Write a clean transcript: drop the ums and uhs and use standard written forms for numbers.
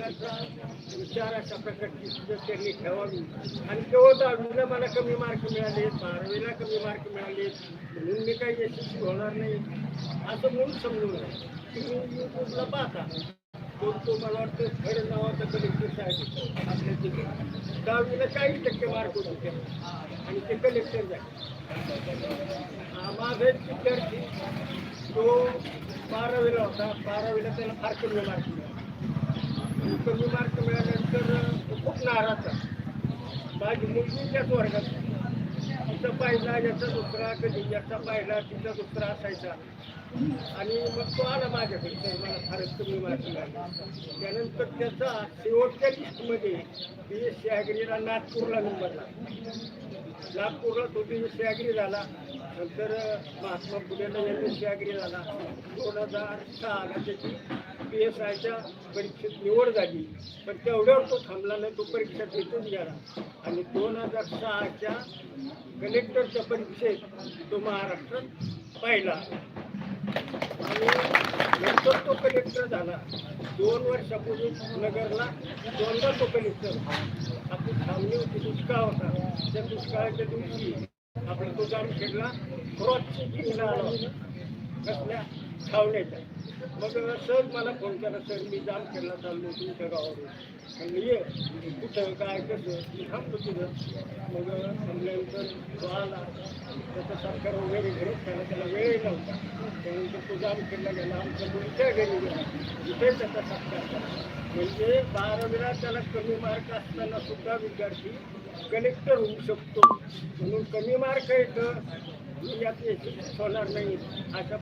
प्रकारचा विचार अशा प्रकारची सुद्धा त्यांनी ठेवावी. आणि केवळ 10वीला मला कमी मार्क मिळाले, 12वीला कमी मार्क मिळाले म्हणून मी काही यशस्वी होणार नाही असं म्हणून समजू नये. तुम्ही यूट्यूबला पाहता तो मला वाटतं खरं नावाचा कलेक्टर साहेब आपल्या तिथे 10वीला 40% मार्क होते आणि ते कलेक्टर झाले. माझा एक विद्यार्थी तो 12वीला होता, 12वीला त्याला फार कमी मार्क मिळाले. कमी मार्क मिळाल्यानंतर तो खूप नाराज झाला. माझी मुलगी त्याच वर्गात तिचा पहिला याचा दुसरा, कधी याचा पहिला तिचा दुसरा असायचा. आणि मग तो आला माझ्याकडे, तर मला फारच कमी मार्क मिळाले. त्यानंतर त्याचा शेवटच्या लिस्टमध्ये BSc ॲग्रीला नागपूरला नंबर लागला. नागपूरला तो BSc ॲग्री झाला. नंतर महात्मा फुलेला MSc ॲग्री झाला. 2006ला त्याची PSIच्या परीक्षेत निवड झाली. पण तेवढ्यावर तो थांबला नाही, तो परीक्षा देतच गेला. आणि 2006च्या कलेक्टरच्या परीक्षेत तो महाराष्ट्रात पहिला. आणि नंतर तो कलेक्टर झाला. 2 वर्षापूर्वी नगरला 2दा तो कलेक्टर. आपली छावणी होती, दुष्काळ होता. त्या दुष्काळाच्या दिवशी आपला तो जामखेडला क्रॉसची जिल्हा आला होता, कसल्या छावण्याच्या. मग सहज मला फोन केला, सर मी जामखेडला चाललो तुमच्या गावावरून, आणि ये कुठं काय कसं मी थांबतो तिथं. मग थांबल्यानंतर तो आला, त्याचा सरकार वगैरे घरीच त्याला वेळही नव्हता. त्यानंतर तो जामखेडला गेला, आमच्या मुलीच्या घरी गेला, तिथे त्याचा सत्कार झाला. म्हणजे 12वीला त्याला कमी मार्क असताना सुद्धा विद्यार्थी कलेक्टर होऊ शकतो. म्हणून कमी मार्क येतं यात यशस्वी होणार नाही अशा